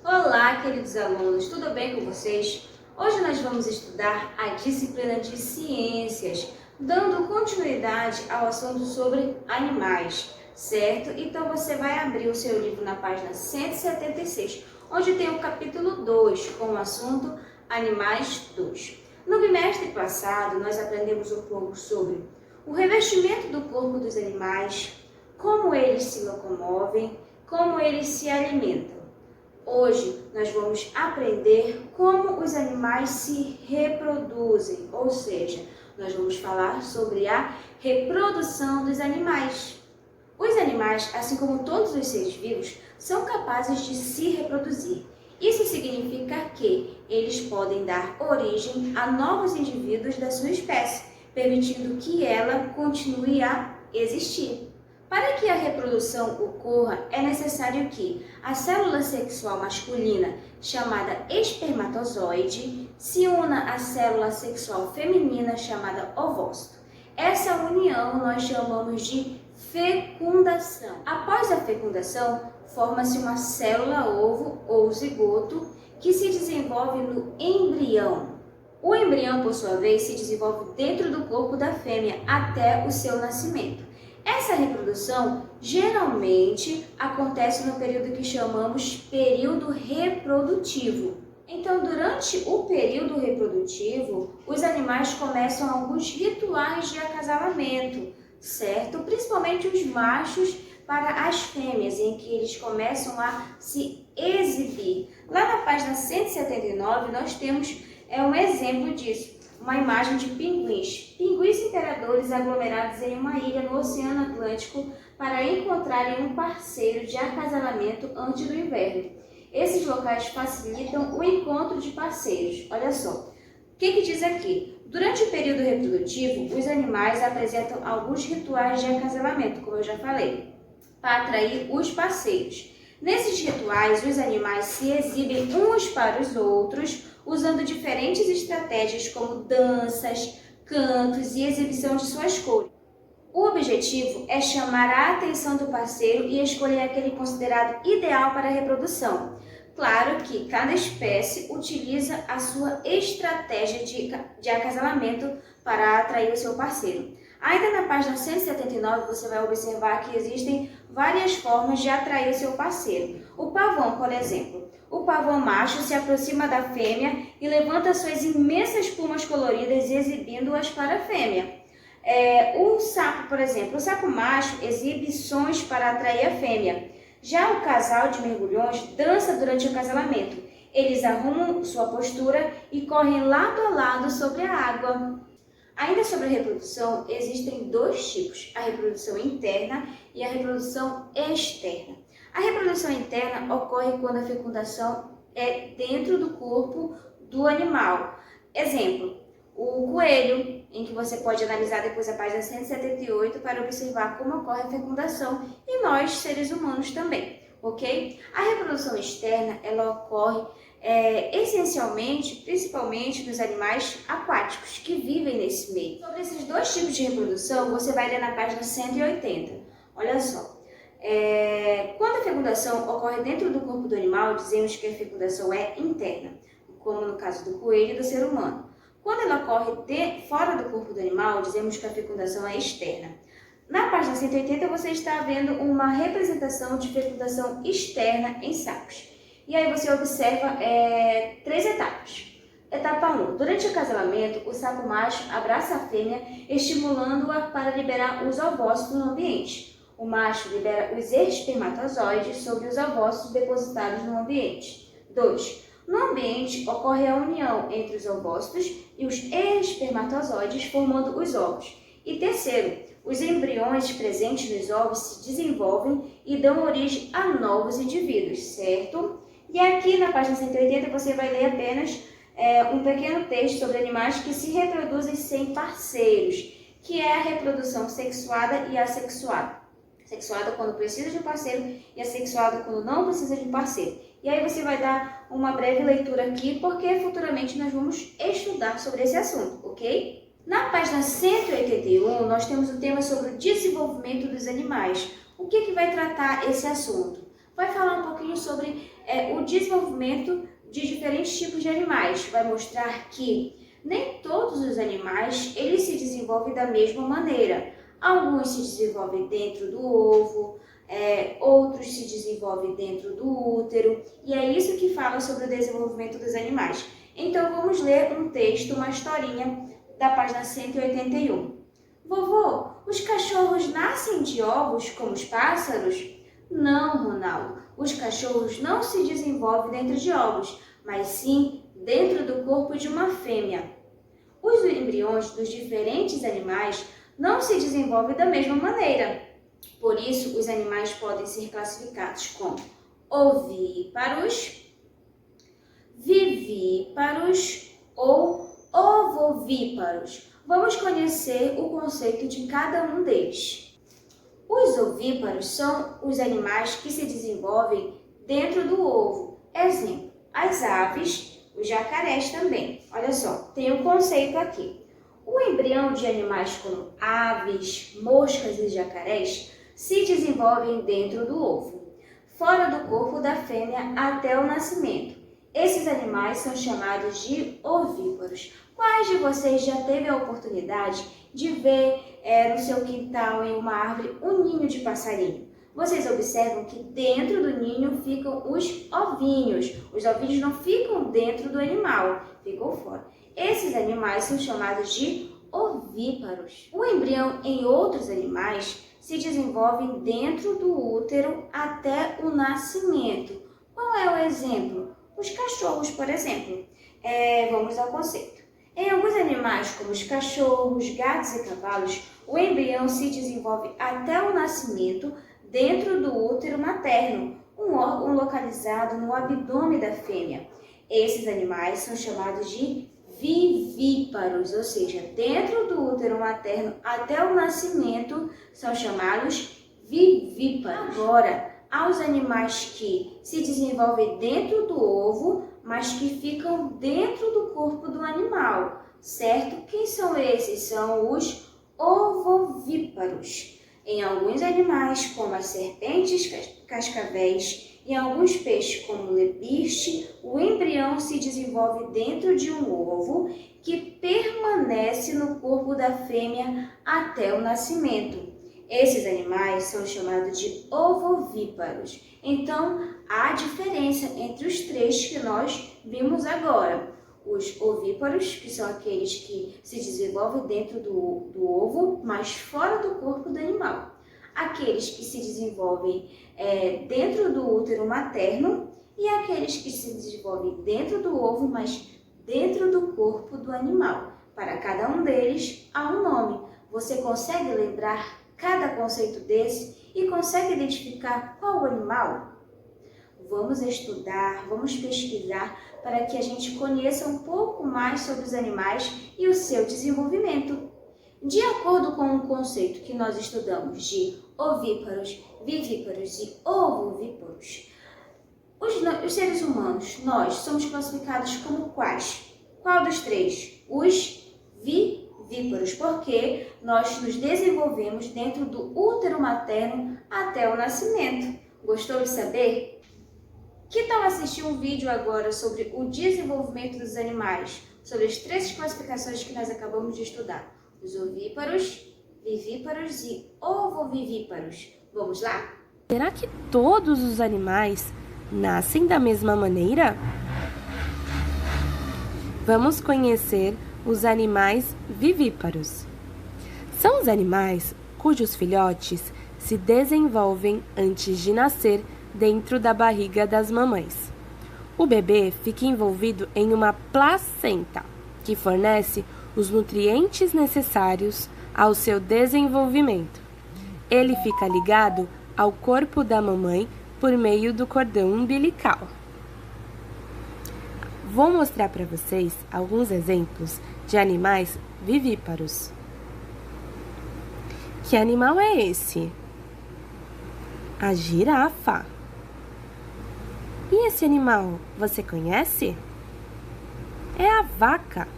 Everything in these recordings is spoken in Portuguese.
Olá, queridos alunos, tudo bem com vocês? Hoje nós vamos estudar a disciplina de Ciências, dando continuidade ao assunto sobre animais, certo? Então você vai abrir o seu livro na página 176, onde tem o capítulo 2, com o assunto Animais 2. No bimestre passado, nós aprendemos um pouco sobre o revestimento do corpo dos animais, como eles se locomovem, como eles se alimentam. Hoje nós vamos aprender como os animais se reproduzem, ou seja, nós vamos falar sobre a reprodução dos animais. Os animais, assim como todos os seres vivos, são capazes de se reproduzir. Isso significa que eles podem dar origem a novos indivíduos da sua espécie, permitindo que ela continue a existir. Para que a reprodução ocorra, é necessário que a célula sexual masculina, chamada espermatozoide, se una à célula sexual feminina, chamada ovócito. Essa união nós chamamos de fecundação. Após a fecundação, forma-se uma célula-ovo ou zigoto que se desenvolve no embrião. O embrião, por sua vez, se desenvolve dentro do corpo da fêmea até o seu nascimento. Essa reprodução geralmente acontece no período que chamamos período reprodutivo. Então, durante o período reprodutivo, os animais começam alguns rituais de acasalamento, certo? Principalmente os machos para as fêmeas, em que eles começam a se exibir. Lá na página 179, nós temos um exemplo disso. Uma imagem de pinguins imperadores aglomerados em uma ilha no Oceano Atlântico para encontrarem um parceiro de acasalamento antes do inverno. Esses locais facilitam o encontro de parceiros. Olha só, o que diz aqui? Durante o período reprodutivo, os animais apresentam alguns rituais de acasalamento, como eu já falei, para atrair os parceiros. Nesses rituais, os animais se exibem uns para os outros, usando diferentes estratégias como danças, cantos e exibição de suas cores. O objetivo é chamar a atenção do parceiro e escolher aquele considerado ideal para a reprodução. Claro que cada espécie utiliza a sua estratégia de acasalamento para atrair o seu parceiro. Ainda na página 179, você vai observar que existem várias formas de atrair o seu parceiro. O pavão, por exemplo. O pavão macho se aproxima da fêmea e levanta suas imensas plumas coloridas, exibindo-as para a fêmea. O sapo, por exemplo. O sapo macho exibe sons para atrair a fêmea. Já o casal de mergulhões dança durante o acasalamento. Eles arrumam sua postura e correm lado a lado sobre a água. Ainda sobre a reprodução, existem dois tipos, a reprodução interna e a reprodução externa. A reprodução interna ocorre quando a fecundação é dentro do corpo do animal. Exemplo, o coelho, em que você pode analisar depois a página 178 para observar como ocorre a fecundação, e nós, seres humanos, também, ok? A reprodução externa, ela ocorre essencialmente, principalmente nos animais aquáticos que vivem nesse meio. Sobre esses dois tipos de reprodução, você vai ler na página 180. Olha só. Quando a fecundação ocorre dentro do corpo do animal, dizemos que a fecundação é interna, como no caso do coelho e do ser humano. Quando ela ocorre fora do corpo do animal, dizemos que a fecundação é externa. Na página 180, você está vendo uma representação de fecundação externa em sapos. E aí você observa 3 etapas. Etapa 1. Durante o acasalamento, o sapo macho abraça a fêmea, estimulando-a para liberar os ovócitos no ambiente. O macho libera os espermatozoides sobre os ovócitos depositados no ambiente. 2. No ambiente, ocorre a união entre os ovócitos e os espermatozoides, formando os ovos. E terceiro, os embriões presentes nos ovos se desenvolvem e dão origem a novos indivíduos, certo? E aqui na página 180 você vai ler apenas um pequeno texto sobre animais que se reproduzem sem parceiros, que é a reprodução sexuada e assexuada. Sexuada quando precisa de um parceiro e assexuada quando não precisa de um parceiro. E aí você vai dar uma breve leitura aqui, porque futuramente nós vamos estudar sobre esse assunto, ok? Na página 181, nós temos o tema sobre o desenvolvimento dos animais. O que vai tratar esse assunto? vai falar um pouquinho sobre o desenvolvimento de diferentes tipos de animais. Vai mostrar que nem todos os animais eles se desenvolvem da mesma maneira. Alguns se desenvolvem dentro do ovo, outros se desenvolvem dentro do útero, e é isso que fala sobre o desenvolvimento dos animais. Então vamos ler um texto, uma historinha da página 181. Vovô, os cachorros nascem de ovos como os pássaros? Não, Ronaldo, os cachorros não se desenvolvem dentro de ovos, mas sim dentro do corpo de uma fêmea. Os embriões dos diferentes animais não se desenvolvem da mesma maneira. Por isso, os animais podem ser classificados como ovíparos, vivíparos ou ovovíparos. Vamos conhecer o conceito de cada um deles. Os ovíparos são os animais que se desenvolvem dentro do ovo. Exemplo, as aves, os jacarés também. Olha só, tem um conceito aqui. O embrião de animais como aves, moscas e jacarés se desenvolvem dentro do ovo, fora do corpo da fêmea até o nascimento. Esses animais são chamados de ovíparos. Quais de vocês já teve a oportunidade de ver no seu quintal, em uma árvore, um ninho de passarinho? Vocês observam que dentro do ninho ficam os ovinhos. Os ovinhos não ficam dentro do animal, ficam fora. Esses animais são chamados de ovíparos. O embrião em outros animais se desenvolve dentro do útero até o nascimento. Qual é o exemplo? Os cachorros, por exemplo. Vamos ao conceito. Em alguns animais, como os cachorros, gatos e cavalos, o embrião se desenvolve até o nascimento dentro do útero materno, um órgão localizado no abdômen da fêmea. Esses animais são chamados de vivíparos, ou seja, dentro do útero materno até o nascimento são chamados vivíparos. Agora, aos animais que se desenvolvem dentro do ovo, mas que ficam dentro do corpo do animal, certo? Quem são esses? São os ovovíparos. Em alguns animais, como as serpentes, cascavéis, e em alguns peixes, como o lepiste, o embrião se desenvolve dentro de um ovo que permanece no corpo da fêmea até o nascimento. Esses animais são chamados de ovovíparos. Então, há diferença entre os três que nós vimos agora. Os ovíparos, que são aqueles que se desenvolvem dentro do ovo, mas fora do corpo do animal. Aqueles que se desenvolvem dentro do útero materno e aqueles que se desenvolvem dentro do ovo, mas dentro do corpo do animal. Para cada um deles, há um nome. Você consegue lembrar cada conceito desse e consegue identificar qual o animal? Vamos estudar, vamos pesquisar para que a gente conheça um pouco mais sobre os animais e o seu desenvolvimento. De acordo com o conceito que nós estudamos de ovíparos, vivíparos e ovovíparos, os seres humanos, nós somos classificados como quais? Qual dos três? Os vivíparos, porque nós nos desenvolvemos dentro do útero materno até o nascimento. Gostou de saber? Que tal assistir um vídeo agora sobre o desenvolvimento dos animais, sobre as três classificações que nós acabamos de estudar? Os ovíparos, vivíparos e ovovivíparos. Vamos lá? Será que todos os animais nascem da mesma maneira? Vamos conhecer os animais vivíparos. São os animais cujos filhotes se desenvolvem antes de nascer dentro da barriga das mamães. O bebê fica envolvido em uma placenta, que fornece os nutrientes necessários ao seu desenvolvimento. Ele fica ligado ao corpo da mamãe por meio do cordão umbilical. Vou mostrar para vocês alguns exemplos de animais vivíparos. Que animal é esse? A girafa. E esse animal, você conhece? É a vaca.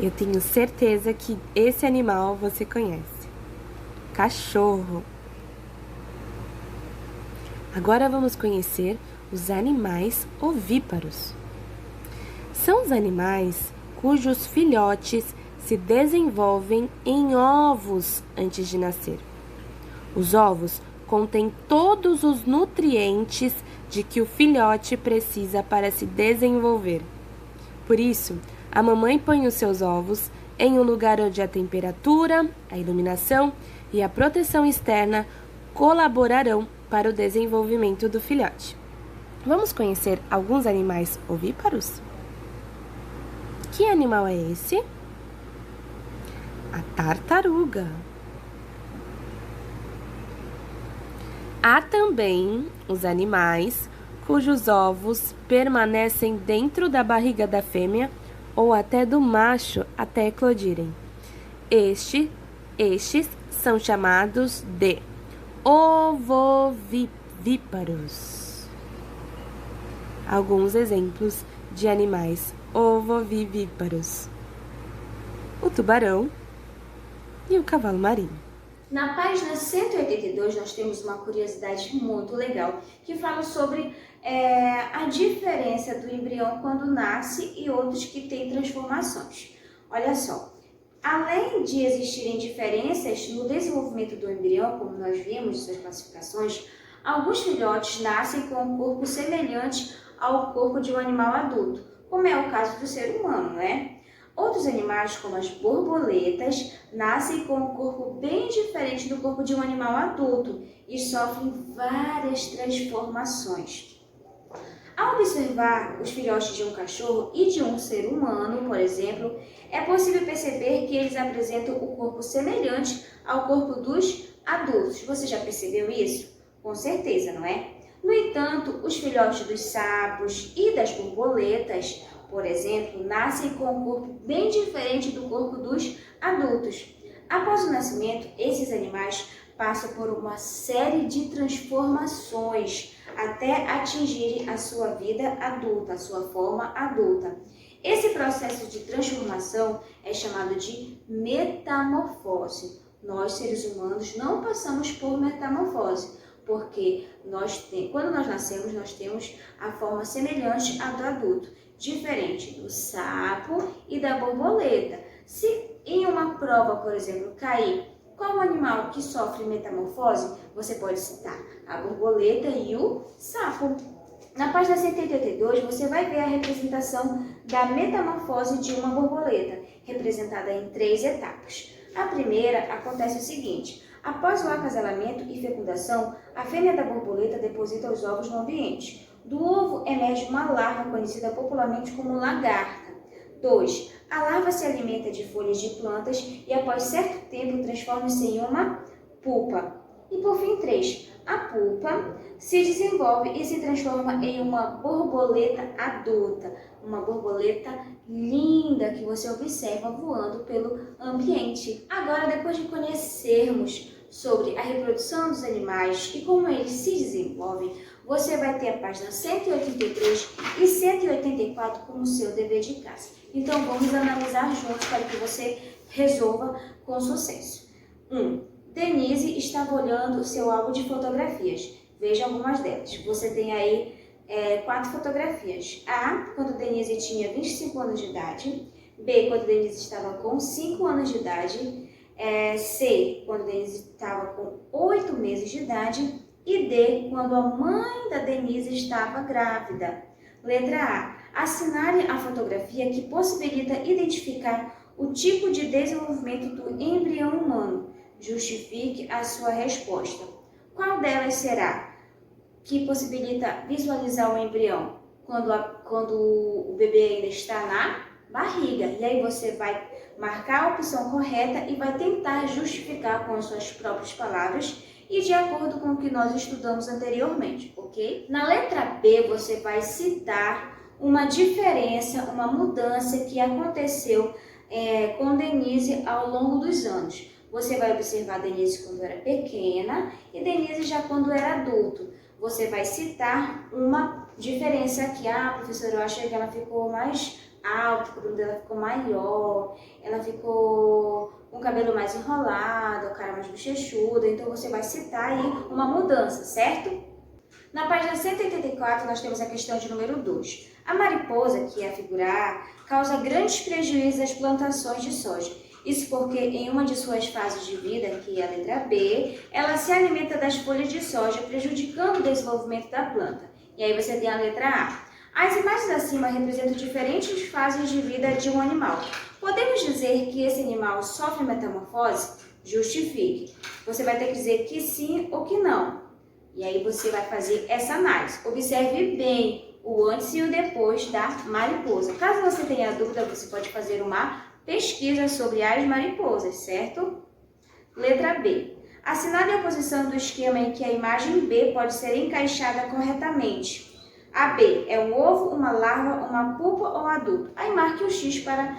Eu tenho certeza que esse animal você conhece. Cachorro. Agora vamos conhecer os animais ovíparos. São os animais cujos filhotes se desenvolvem em ovos antes de nascer. Os ovos contêm todos os nutrientes de que o filhote precisa para se desenvolver. Por isso, a mamãe põe os seus ovos em um lugar onde a temperatura, a iluminação e a proteção externa colaborarão para o desenvolvimento do filhote. Vamos conhecer alguns animais ovíparos? Que animal é esse? A tartaruga. Há também os animais cujos ovos permanecem dentro da barriga da fêmea ou até do macho até eclodirem. Estes são chamados de ovovivíparos. Alguns exemplos de animais ovovivíparos: o tubarão e o cavalo marinho. Na página 182, nós temos uma curiosidade muito legal que fala sobre a diferença do embrião quando nasce e outros que têm transformações. Olha só, além de existirem diferenças no desenvolvimento do embrião, como nós vimos em suas classificações, alguns filhotes nascem com um corpo semelhante ao corpo de um animal adulto, como é o caso do ser humano, né? Outros animais, como as borboletas, nascem com um corpo bem diferente do corpo de um animal adulto e sofrem várias transformações. Ao observar os filhotes de um cachorro e de um ser humano, por exemplo, é possível perceber que eles apresentam o corpo semelhante ao corpo dos adultos. Você já percebeu isso? Com certeza, não é? No entanto, os filhotes dos sapos e das borboletas, por exemplo, nascem com um corpo bem diferente do corpo dos adultos. Após o nascimento, esses animais passam por uma série de transformações até atingirem a sua vida adulta, a sua forma adulta. Esse processo de transformação é chamado de metamorfose. Nós, seres humanos, não passamos por metamorfose, porque quando nós nascemos, nós temos a forma semelhante à do adulto, diferente do sapo e da borboleta. Se em uma prova, por exemplo, cair qual animal que sofre metamorfose, você pode citar a borboleta e o sapo. Na página 182, você vai ver a representação da metamorfose de uma borboleta, representada em 3 etapas. A primeira acontece o seguinte: após o acasalamento e fecundação, a fêmea da borboleta deposita os ovos no ambiente. Do ovo emerge uma larva conhecida popularmente como lagarta. 2. A larva se alimenta de folhas de plantas e após certo tempo transforma-se em uma pupa. E por fim, 3. A pupa se desenvolve e se transforma em uma borboleta adulta, uma borboleta linda que você observa voando pelo ambiente. Agora, depois de conhecermos sobre a reprodução dos animais e como eles se desenvolvem, você vai ter a página 183 e 184 como seu dever de casa. Então, vamos analisar juntos para que você resolva com sucesso. 1. Denise estava olhando seu álbum de fotografias. Veja algumas delas. Você tem aí 4 fotografias. A, quando Denise tinha 25 anos de idade. B, quando Denise estava com 5 anos de idade. C, quando Denise estava com 8 meses de idade. E D, quando a mãe da Denise estava grávida. Letra A. Assinale a fotografia que possibilita identificar o tipo de desenvolvimento do embrião humano. Justifique a sua resposta. Qual delas será que possibilita visualizar o embrião quando o bebê ainda está na barriga? E aí você vai marcar a opção correta e vai tentar justificar com as suas próprias palavras e de acordo com o que nós estudamos anteriormente, ok? Na letra B, você vai citar uma diferença, uma mudança que aconteceu com Denise ao longo dos anos. Você vai observar Denise quando era pequena e Denise já quando era adulto. Você vai citar uma diferença aqui. Ah, professora, eu achei que ela ficou mais alta, o cabelo dela ficou maior, ela ficou com o cabelo mais enrolado, a cara mais bochechuda. Então, você vai citar aí uma mudança, certo? Na página 184, nós temos a questão de número 2. A mariposa, que é a figura A, causa grandes prejuízos às plantações de soja. Isso porque em uma de suas fases de vida, que é a letra B, ela se alimenta das folhas de soja, prejudicando o desenvolvimento da planta. E aí você tem a letra A. As imagens acima representam diferentes fases de vida de um animal. Podemos dizer que esse animal sofre metamorfose? Justifique. Você vai ter que dizer que sim ou que não. E aí você vai fazer essa análise. Observe bem o antes e o depois da mariposa. Caso você tenha dúvida, você pode fazer uma pesquisa sobre as mariposas, certo? Letra B. Assinale a posição do esquema em que a imagem B pode ser encaixada corretamente. A B é um ovo, uma larva, uma pupa ou um adulto. Aí marque o X para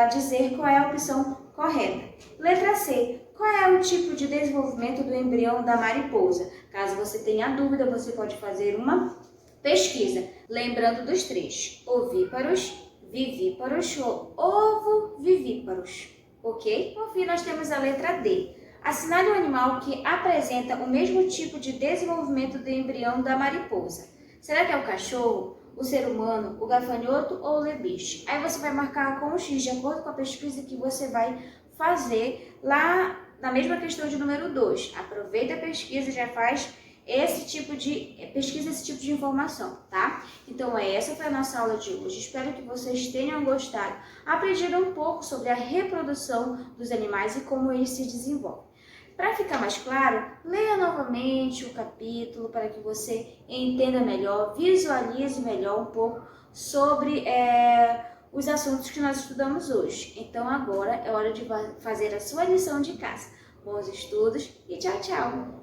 dizer qual é a opção correta. Letra C. Qual é o tipo de desenvolvimento do embrião da mariposa? Caso você tenha dúvida, você pode fazer uma pesquisa. Lembrando dos três: ovíparos, vivíparos ou ovovivíparos. Ok? Por fim, nós temos a letra D. Assinale um animal que apresenta o mesmo tipo de desenvolvimento do embrião da mariposa. Será que é o cachorro, o ser humano, o gafanhoto ou o lebiche? Aí você vai marcar com o X de acordo com a pesquisa que você vai fazer lá na mesma questão de número 2. Aproveita a pesquisa e já faz esse tipo de informação, tá? Então, essa foi a nossa aula de hoje. Espero que vocês tenham gostado, aprendido um pouco sobre a reprodução dos animais e como eles se desenvolvem. Para ficar mais claro, leia novamente o capítulo para que você entenda melhor, visualize melhor um pouco sobre os assuntos que nós estudamos hoje. Então, agora é hora de fazer a sua lição de casa. Bons estudos e tchau, tchau!